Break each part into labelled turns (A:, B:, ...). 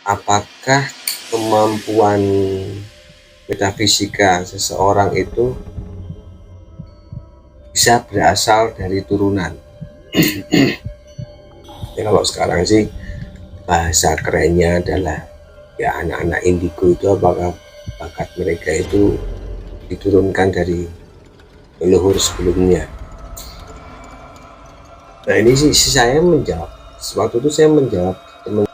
A: apakah kemampuan metafisika seseorang itu bisa berasal dari turunan? Ya, kalau sekarang sih bahasa kerennya adalah ya anak-anak indigo itu apakah bakat mereka itu diturunkan dari leluhur sebelumnya. Nah, ini sih saya menjawab, waktu itu saya menjawab teman.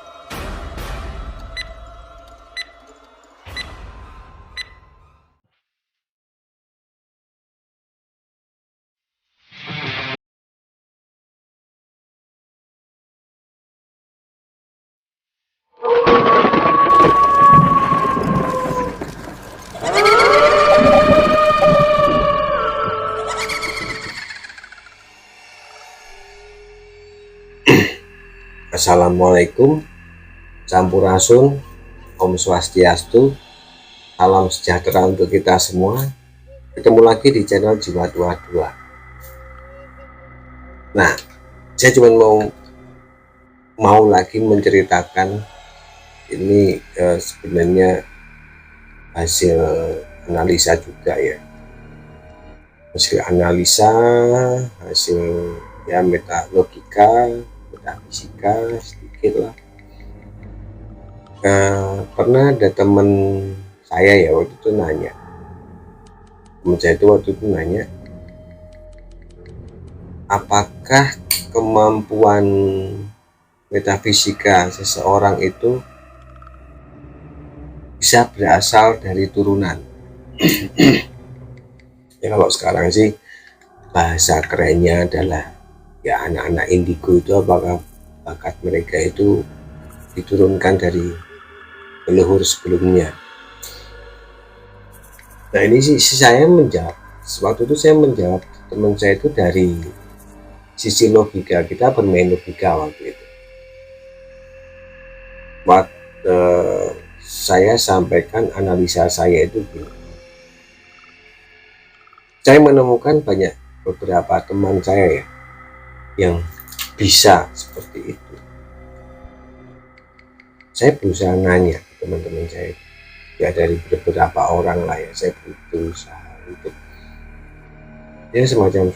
A: Assalamualaikum, Sampurasun, Om Swastiastu, salam sejahtera untuk kita semua. Ketemu lagi di channel Jiwa 22. Nah, saya cuma mau lagi menceritakan ini sebenarnya hasil analisa juga ya, hasil analisa, hasil ya logika, metafisika sedikit lah. Pernah ada teman saya ya waktu itu nanya, apakah kemampuan metafisika seseorang itu bisa berasal dari turunan? Ya, kalau sekarang sih bahasa kerennya adalah ya anak-anak indigo itu apakah bakat mereka itu diturunkan dari leluhur sebelumnya. Nah, ini sih saya menjawab, waktu itu saya menjawab teman saya itu dari sisi logika, kita bermain logika waktu itu. Saya sampaikan analisa saya itu gini. Saya menemukan beberapa teman saya ya yang bisa seperti itu. Saya berusaha nanya ke teman-teman saya, ya dari beberapa orang lah ya, saya berusaha untuk ya semacam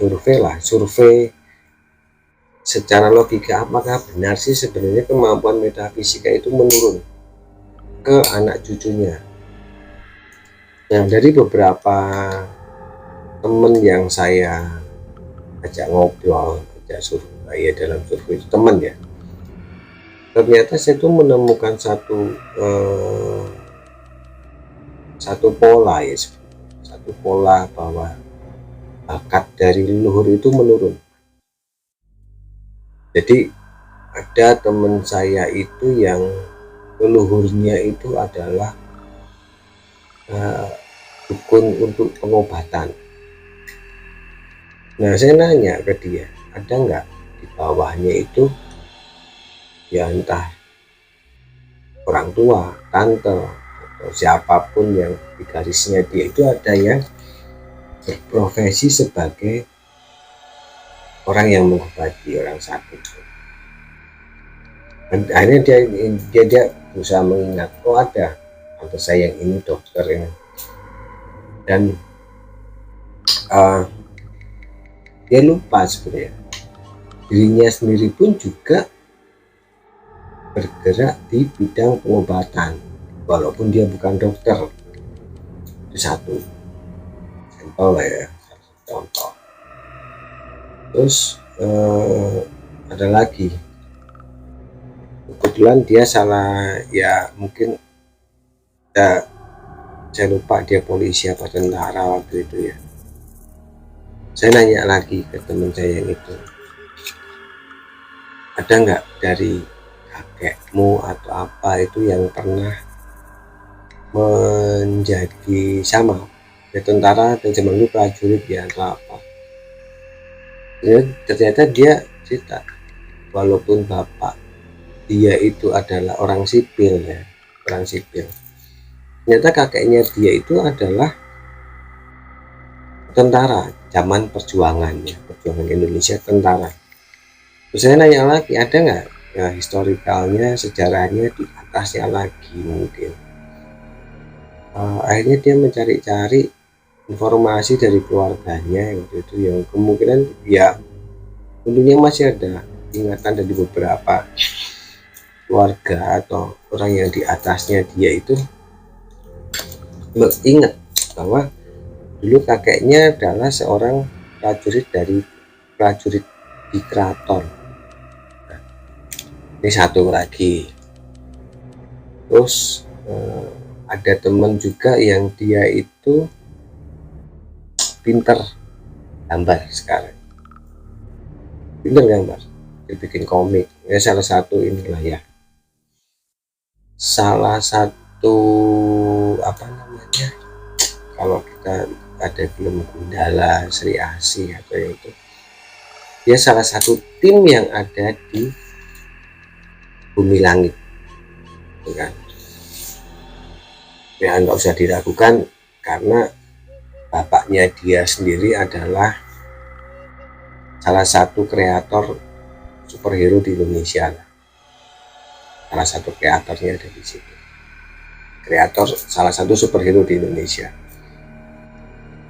A: survei secara logika, apakah benar sih sebenarnya kemampuan metafisika itu menurun ke anak cucunya. Nah, dari beberapa teman yang saya ajak ngobrol, ajak survei ya, dalam survei itu teman ya, ternyata saya tuh menemukan satu pola bahwa bakat dari leluhur itu menurun. Jadi ada teman saya itu yang leluhurnya itu adalah dukun untuk pengobatan. Nah, saya nanya ke dia, ada nggak di bawahnya itu ya entah orang tua, tante, atau siapapun yang di garisnya dia itu ada yang berprofesi sebagai orang yang mengobati orang sakit. Dan akhirnya dia berusaha mengingat, oh ada tante saya yang ini dokter ini, dan dia lupa sebenarnya dirinya sendiri pun juga bergerak di bidang pengobatan walaupun dia bukan dokter. Itu satu sampel lah ya, satu contoh. Terus ada lagi, kebetulan dia salah ya, mungkin saya lupa dia polisi apa tentara waktu itu ya. Saya nanya lagi ke teman saya yang itu, ada nggak dari kakekmu atau apa itu yang pernah menjadi sama ya, tentara dan zaman dulu prajurit ya atau apa. Ya, ternyata dia cerita walaupun bapak dia itu adalah orang sipil ya, ternyata kakeknya dia itu adalah tentara zaman perjuangan ya, perjuangan Indonesia, tentara. Terus saya nanya lagi, ada nggak ya historikalnya, sejarahnya di atasnya lagi mungkin. Akhirnya dia mencari-cari informasi dari keluarganya gitu itu yang kemungkinan ya tentunya masih ada ingatan dari beberapa keluarga atau orang yang di atasnya dia itu ingat bahwa dulu kakeknya adalah seorang prajurit di keraton. Ini satu lagi. Terus ada teman juga yang dia itu pinter gambar sekarang, pinter gambar, dia bikin komik ya, salah satu inilah ya, salah satu apa namanya, kalau kita ada film Gundala, Sri Asih atau itu, dia salah satu tim yang ada di Bumi Langit, kan? Ya nggak usah diragukan karena bapaknya dia sendiri adalah salah satu kreator superhero di Indonesia, salah satu kreatornya ada di situ, kreator salah satu superhero di Indonesia.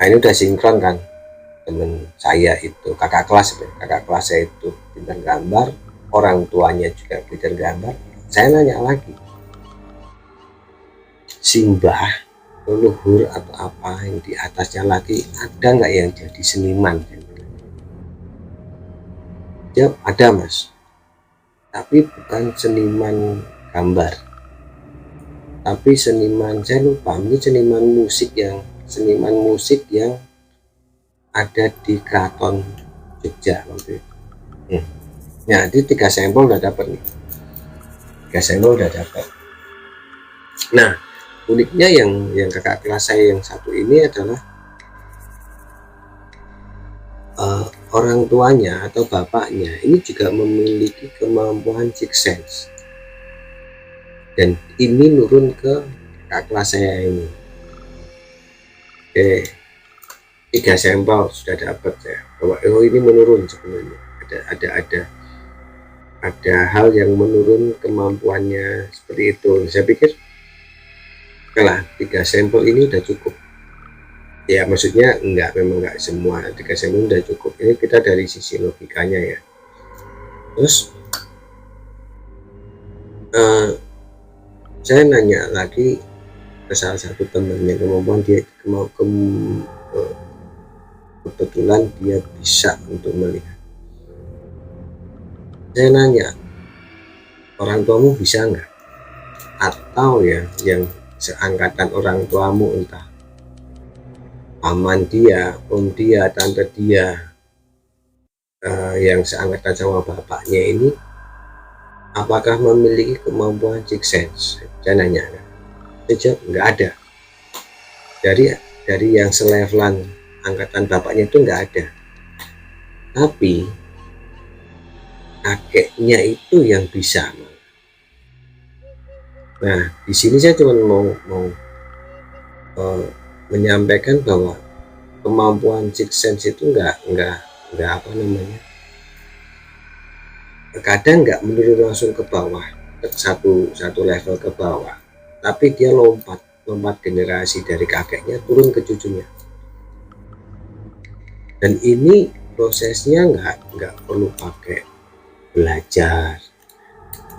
A: Nah ini udah sinkron kan, temen saya itu kakak kelas saya itu pintar gambar, orang tuanya juga pintar gambar. Saya nanya lagi, simbah leluhur atau apa yang di atasnya lagi ada nggak yang jadi seniman? Jawab, ada mas, tapi bukan seniman gambar, tapi seniman, saya lupa, ini seniman musik yang ada di Keraton Jogja waktu itu. Nah, di 3 sampel udah dapat nih, 3 sampel udah dapat. Nah, uniknya yang kakak kelas saya yang satu ini adalah orang tuanya atau bapaknya ini juga memiliki kemampuan sixth sense, dan ini nurun ke kakak kelas saya ini. Oke, 3 sampel sudah dapat ya, bahwa oh ini menurun sebenarnya, ada hal yang menurun kemampuannya seperti itu. Saya pikir kalah 3 sampel ini udah cukup ya, maksudnya memang enggak semua 3 sampel udah cukup. Ini kita dari sisi logikanya ya. Terus saya nanya lagi ke salah satu temannya, kemampuan dia kebetulan dia bisa untuk melihat. Saya nanya, orang tuamu bisa nggak? Atau ya yang seangkatan orang tuamu, entah paman dia, om dia, tante dia, yang seangkatan sama bapaknya ini, apakah memiliki kemampuan sixth sense? Saya nanya, saya nggak ada. Dari yang selevelan angkatan bapaknya itu nggak ada. Tapi kakeknya itu yang bisa. Nah, di sini saya cuma mau menyampaikan bahwa kemampuan sixth sense itu nggak apa namanya, kadang nggak menurun langsung ke bawah, ke satu level ke bawah, tapi dia lompat generasi dari kakeknya turun ke cucunya. Dan ini prosesnya nggak perlu pakai belajar,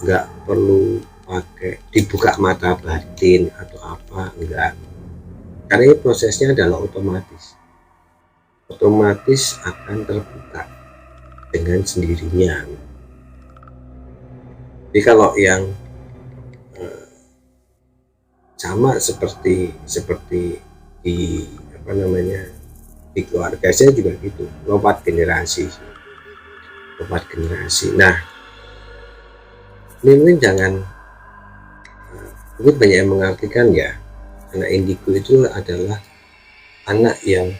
A: nggak perlu pakai dibuka mata batin atau apa, enggak, karena ini prosesnya adalah otomatis akan terbuka dengan sendirinya. Jadi kalau yang sama seperti di apa namanya, di keluarga saya juga gitu, lompat generasi. Nah, ini mungkin mungkin banyak yang mengartikan ya, anak indigo itu adalah anak yang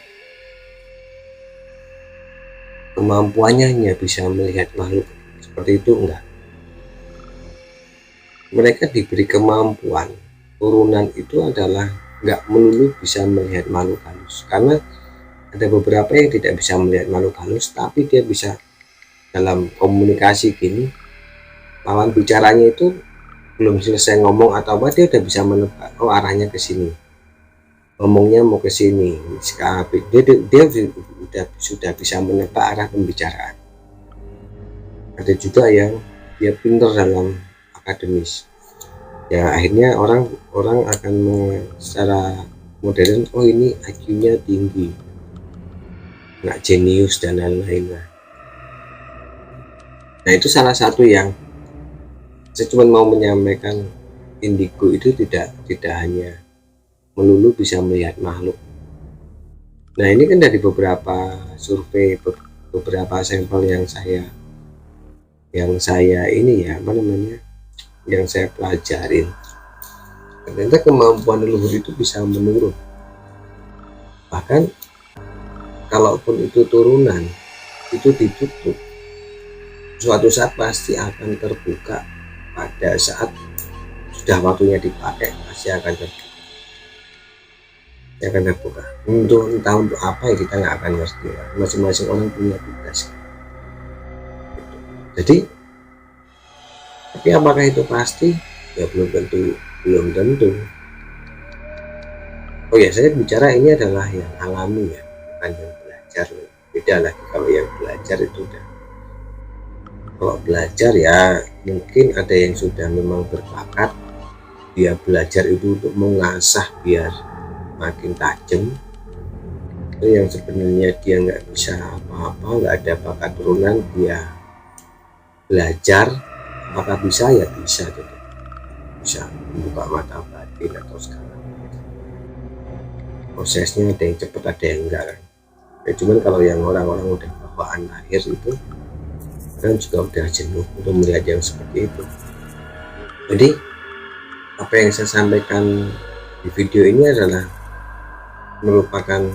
A: kemampuannya hanya bisa melihat makhluk seperti itu, enggak. Mereka diberi kemampuan, turunan itu adalah enggak melulu bisa melihat makhluk halus, karena ada beberapa yang tidak bisa melihat makhluk halus, tapi dia bisa dalam komunikasi gini, lawan bicaranya itu belum selesai ngomong atau apa, dia udah bisa menebak, oh arahnya ke sini, ngomongnya mau ke sini. Dia sudah bisa menebak arah pembicaraan. Ada juga yang dia pintar dalam akademis, ya akhirnya orang akan secara modern, oh ini IQ-nya tinggi, nggak jenius dan lain-lain. Nah itu salah satu yang saya cuma mau menyampaikan, indigo itu tidak hanya melulu bisa melihat makhluk. Nah ini kan dari beberapa survei, beberapa sampel yang saya ini ya apa namanya, yang saya pelajarin, ternyata kemampuan leluhur itu bisa menurun. Bahkan kalaupun itu turunan, itu ditutup, suatu saat pasti akan terbuka. Pada saat sudah waktunya dipakai pasti akan terbuka. Entah untuk apa ya kita nggak akan ngerti. Masing-masing orang punya tugas. Jadi, tapi apakah itu pasti? Ya belum tentu. Oh ya, saya bicara ini adalah yang alami ya, bukan yang belajar. Beda lagi kalau yang belajar itu udah. Kalau belajar ya mungkin ada yang sudah memang berbakat, dia belajar itu untuk mengasah biar makin tajam. Itu yang sebenarnya dia nggak bisa apa-apa, nggak ada bakat turunan, dia belajar, apakah bisa? Ya bisa, gitu. Bisa membuka mata batin atau segala macam. Prosesnya ada yang cepat, ada yang enggak kan. Ya, cuman kalau yang orang-orang udah bawaan lahir itu kan juga udah jenuh untuk melihat yang seperti itu. Jadi apa yang saya sampaikan di video ini adalah merupakan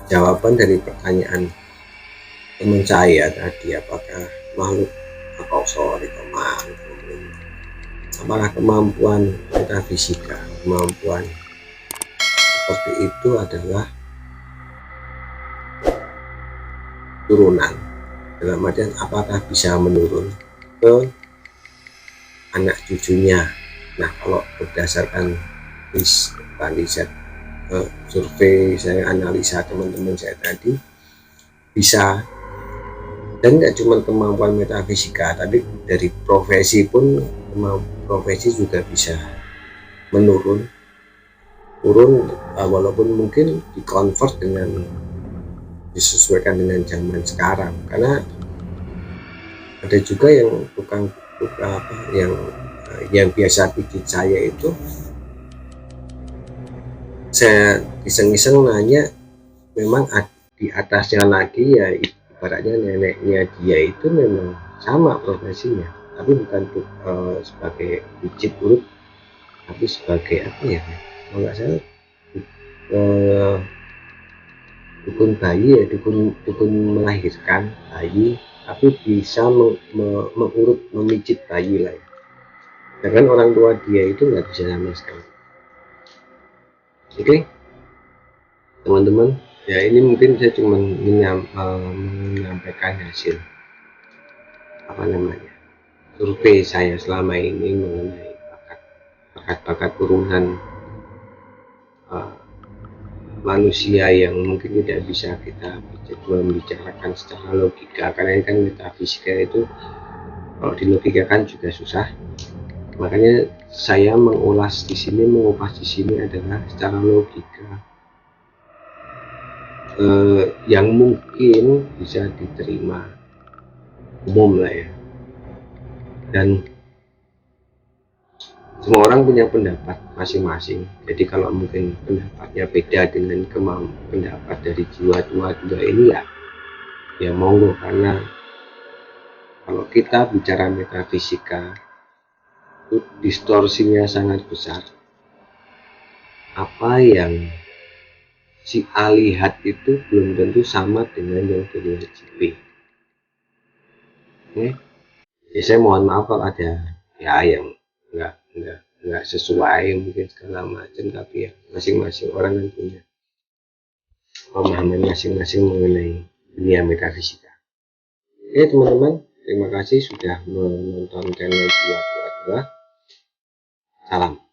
A: jawaban dari pertanyaan teman saya tadi, apakah makhluk apakah kemampuan metafisika, kemampuan seperti itu adalah turunan, dalam artian apakah bisa menurun ke anak cucunya. Nah kalau berdasarkan riset, survei saya, analisa teman-teman saya tadi, bisa. Dan nggak cuma kemampuan metafisika, tapi dari profesi pun, profesi juga bisa menurun, walaupun mungkin dikonvert disesuaikan dengan zaman sekarang. Karena ada juga yang tukang yang biasa pijit saya itu, saya iseng-iseng nanya, memang di atasnya lagi ya, ibaratnya neneknya dia itu memang sama profesinya, tapi bukan sebagai pijit urut, tapi sebagai apa ya, kalau nggak salah dukun bayi ya, dukun melahirkan bayi, tapi bisa mengurut, memijit bayi lah ya. Sedangkan orang tua dia itu nggak bisa sama sekali. Oke, teman-teman, ya ini mungkin saya cuma menyampaikan hasil survei saya selama ini mengenai bakat turunan manusia yang mungkin tidak bisa kita membicarakan secara logika, karena ini kan metafisika itu kalau dilogikakan juga susah. Makanya saya mengupas di sini adalah secara logika yang mungkin bisa diterima umum lah ya. Dan semua orang punya pendapat masing-masing. Jadi kalau mungkin pendapatnya beda dengan pendapat dari jiwa tua ini ya monggo, karena kalau kita bicara metafisika itu distorsinya sangat besar. Apa yang si A lihat itu belum tentu sama dengan yang dilihat si B. Ya saya mohon maaf kalau ada ya yang nggak sesuai mungkin segala macam, tapi ya masing-masing orang kan punya pemahaman masing-masing mengenai dunia metafisika. Oke teman-teman, Terima kasih sudah menonton channel 222. Salam.